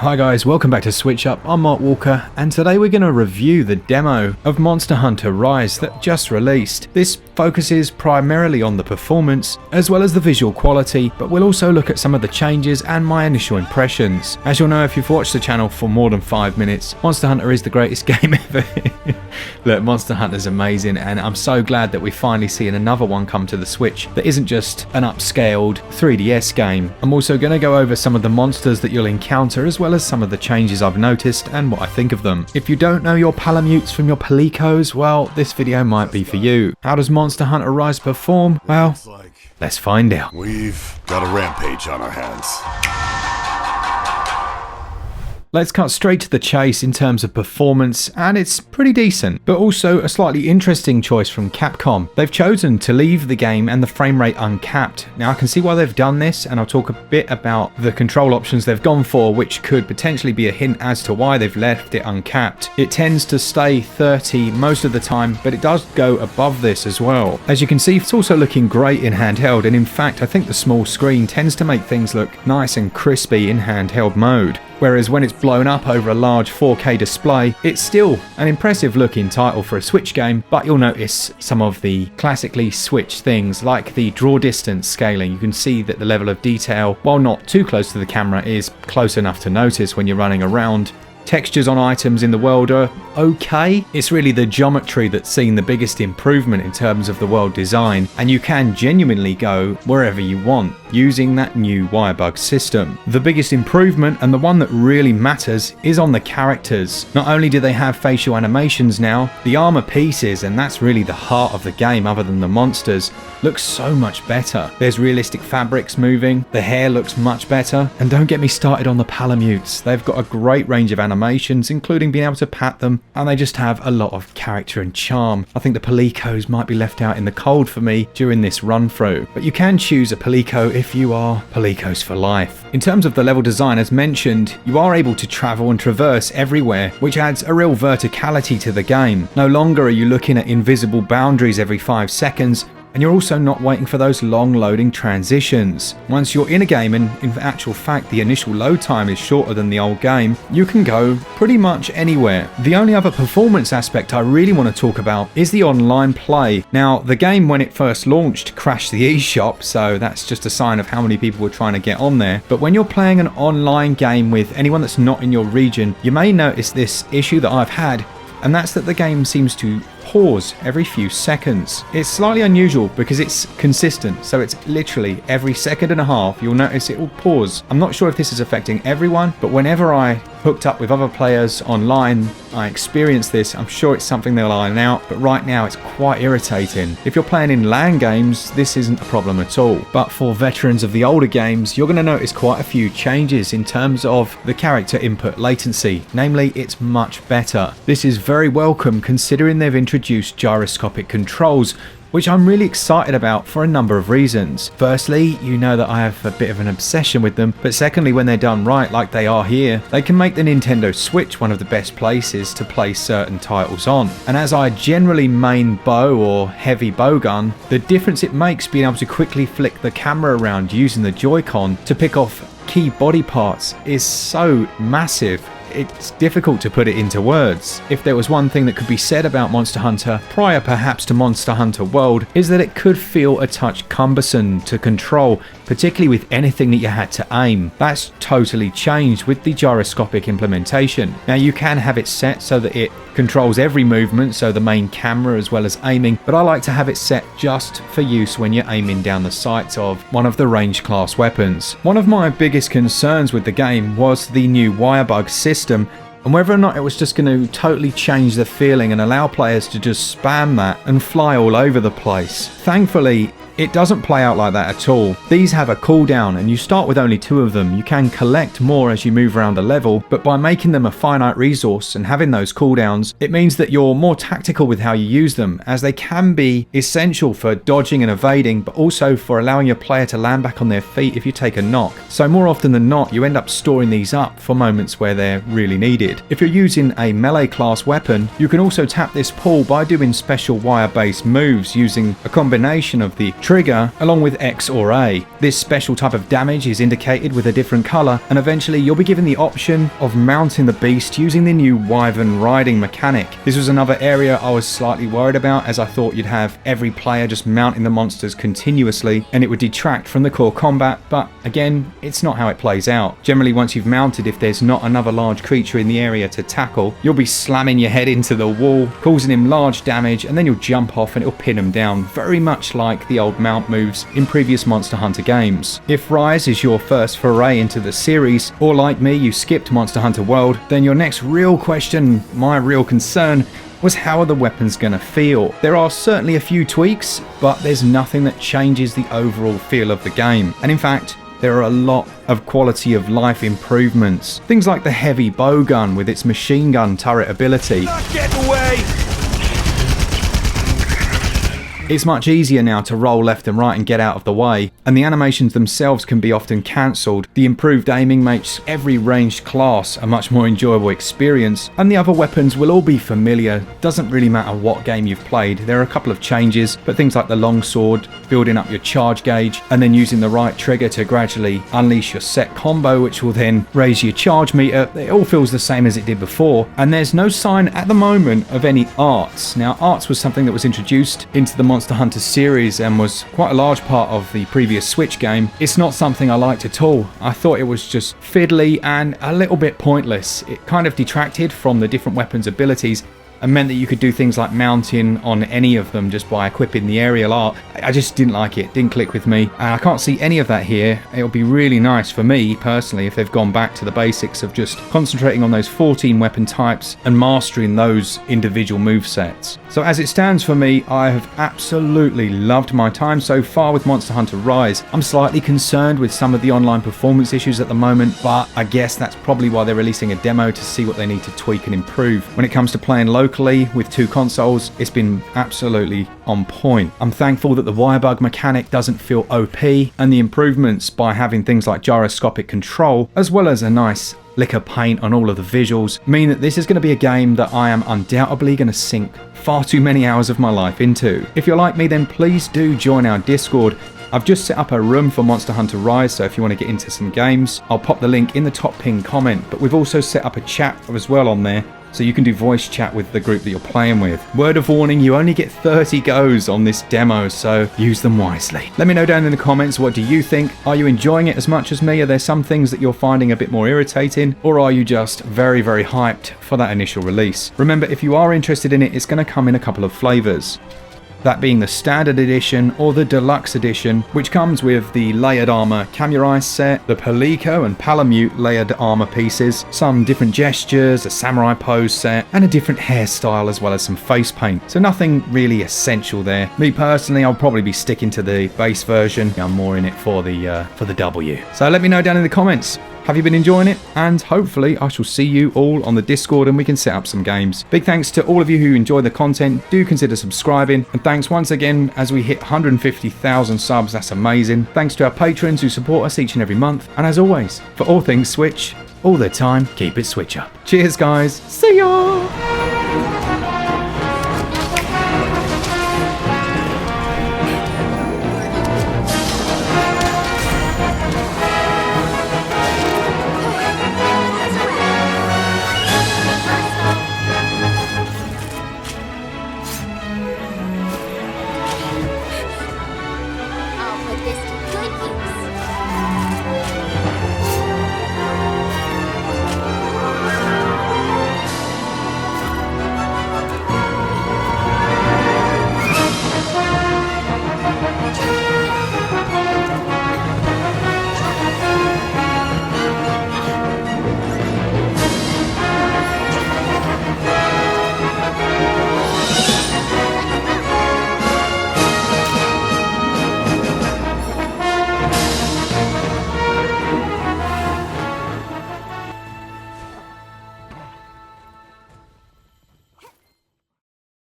Hi guys, welcome back to SwitchUp. I'm Mark Walker, and today we're going to review the demo of Monster Hunter Rise that just released. This focuses primarily on the performance as well as the visual quality, but we'll also look at some of the changes and my initial impressions. As you'll know if you've watched the channel for more than 5 minutes, Monster Hunter is the greatest game ever. Look, Monster Hunter's amazing, and I'm so glad that we're finally seeing another one come to the Switch that isn't just an upscaled 3DS game. I'm also going to go over some of the monsters that you'll encounter as well as some of the changes I've noticed and what I think of them. If you don't know your Palamutes from your Palicos, well, this video might be for you. How does Monster Hunter Rise perform? Well, let's find out. We've got a rampage on our hands. Let's cut straight to the chase in terms of performance, and it's pretty decent, but also a slightly interesting choice from Capcom. They've chosen to leave the game and the frame rate uncapped. Now I can see why they've done this, and I'll talk a bit about the control options they've gone for, which could potentially be a hint as to why they've left it uncapped. It tends to stay 30 most of the time, but it does go above this as well. As you can see, it's also looking great in handheld, and in fact I think the small screen tends to make things look nice and crispy in handheld mode. Whereas when it's blown up over a large 4K display, it's still an impressive looking title for a Switch game, but you'll notice some of the classically Switch things like the draw distance scaling. You can see that the level of detail, while not too close to the camera, is close enough to notice when you're running around. Textures on items in the world are okay. It's really the geometry that's seen the biggest improvement in terms of the world design, and you can genuinely go wherever you want using that new wirebug system. The biggest improvement, and the one that really matters, is on the characters. Not only do they have facial animations now, the armor pieces, and that's really the heart of the game other than the monsters, looks so much better. There's realistic fabrics moving, the hair looks much better, and don't get me started on the Palamutes. They've got a great range of animations, including being able to pat them, and they just have a lot of character and charm. I think the Palicos might be left out in the cold for me during this run through, but you can choose a Palico if you are Palicos for life. In terms of the level design, as mentioned, you are able to travel and traverse everywhere, which adds a real verticality to the game. No longer are you looking at invisible boundaries every 5 seconds, and you're also not waiting for those long loading transitions. Once you're in a game, and in actual fact the initial load time is shorter than the old game, you can go pretty much anywhere. The only other performance aspect I really want to talk about is the online play. Now, the game when it first launched crashed the eShop, so that's just a sign of how many people were trying to get on there. But when you're playing an online game with anyone that's not in your region, you may notice this issue that I've had, and that's that the game seems to pause every few seconds. It's slightly unusual because it's consistent, so it's literally every second and a half you'll notice it will pause. I'm not sure if this is affecting everyone, but whenever I hooked up with other players online, I experienced this. I'm sure it's something they'll iron out, but right now it's quite irritating. If you're playing in LAN games, this isn't a problem at all. But for veterans of the older games, you're going to notice quite a few changes in terms of the character input latency. Namely, it's much better. This is very welcome considering they've introduced gyroscopic controls, which I'm really excited about for a number of reasons. Firstly, you know that I have a bit of an obsession with them, but secondly, when they're done right like they are here, they can make the Nintendo Switch one of the best places to play certain titles on. And as I generally main bow or heavy bowgun, the difference it makes being able to quickly flick the camera around using the Joy-Con to pick off key body parts is so massive. It's difficult to put it into words. If there was one thing that could be said about Monster Hunter, prior perhaps to Monster Hunter World, is that it could feel a touch cumbersome to control, particularly with anything that you had to aim. That's totally changed with the gyroscopic implementation. Now you can have it set so that it controls every movement, so the main camera as well as aiming, but I like to have it set just for use when you're aiming down the sights of one of the range class weapons. One of my biggest concerns with the game was the new wirebug system, and whether or not it was just going to totally change the feeling and allow players to just spam that and fly all over the place. Thankfully, it doesn't play out like that at all. These have a cooldown, and you start with only 2 of them. You can collect more as you move around a level, but by making them a finite resource and having those cooldowns, it means that you're more tactical with how you use them, as they can be essential for dodging and evading, but also for allowing your player to land back on their feet if you take a knock. So more often than not, you end up storing these up for moments where they're really needed. If you're using a melee class weapon, you can also tap this pool by doing special wire-based moves using a combination of the trigger, along with X or A. This special type of damage is indicated with a different colour, and eventually you'll be given the option of mounting the beast using the new wyvern riding mechanic. This was another area I was slightly worried about, as I thought you'd have every player just mounting the monsters continuously and it would detract from the core combat, but again, it's not how it plays out. Generally, once you've mounted, if there's not another large creature in the area to tackle, you'll be slamming your head into the wall, causing him large damage, and then you'll jump off and it'll pin him down, very much like the old mount moves in previous Monster Hunter games. If Rise is your first foray into the series, or like me, you skipped Monster Hunter World, then your next real question, my real concern, was how are the weapons going to feel? There are certainly a few tweaks, but there's nothing that changes the overall feel of the game. And in fact, there are a lot of quality of life improvements. Things like the heavy bowgun with its machine gun turret ability. Not getting away! It's much easier now to roll left and right and get out of the way, and the animations themselves can be often cancelled. The improved aiming makes every ranged class a much more enjoyable experience, and the other weapons will all be familiar. Doesn't really matter what game you've played. There are a couple of changes, but things like the longsword, building up your charge gauge, and then using the right trigger to gradually unleash your set combo, which will then raise your charge meter. It all feels the same as it did before, and there's no sign at the moment of any arts. Now, arts was something that was introduced into the Monster Hunter series and was quite a large part of the previous Switch game. It's not something I liked at all. I thought it was just fiddly and a little bit pointless. It kind of detracted from the different weapons' abilities and meant that you could do things like mounting on any of them just by equipping the aerial art. I just didn't like it, didn't click with me, and I can't see any of that here. It'll be really nice for me personally if they've gone back to the basics of just concentrating on those 14 weapon types and mastering those individual movesets. So as it stands for me, I have absolutely loved my time so far with Monster Hunter Rise. I'm slightly concerned with some of the online performance issues at the moment, but I guess that's probably why they're releasing a demo to see what they need to tweak and improve. When it comes to playing locally with two consoles, it's been absolutely on point. I'm thankful that the wire bug mechanic doesn't feel OP, and the improvements by having things like gyroscopic control, as well as a nice lick of paint on all of the visuals, mean that this is going to be a game that I am undoubtedly going to sink far too many hours of my life into. If you're like me, then please do join our Discord. I've just set up a room for Monster Hunter Rise, so if you want to get into some games, I'll pop the link in the top pinned comment, but we've also set up a chat as well on there, so you can do voice chat with the group that you're playing with. Word of warning, you only get 30 goes on this demo, so use them wisely. Let me know down in the comments, what do you think? Are you enjoying it as much as me? Are there some things that you're finding a bit more irritating? Or are you just very, very hyped for that initial release? Remember, if you are interested in it, it's going to come in a couple of flavours. That being the standard edition or the deluxe edition, which comes with the layered armor Camurai set, the Palico and Palamute layered armor pieces, some different gestures, a samurai pose set, and a different hairstyle as well as some face paint. So nothing really essential there. Me personally, I'll probably be sticking to the base version. I'm more in it for the W. So let me know down in the comments. Have you been enjoying it? And hopefully I shall see you all on the Discord and we can set up some games. Big thanks to all of you who enjoy the content. Do consider subscribing. And thanks once again as we hit 150,000 subs. That's amazing. Thanks to our patrons who support us each and every month. And as always, for all things Switch, all the time, keep it Switch up. Cheers guys. See ya!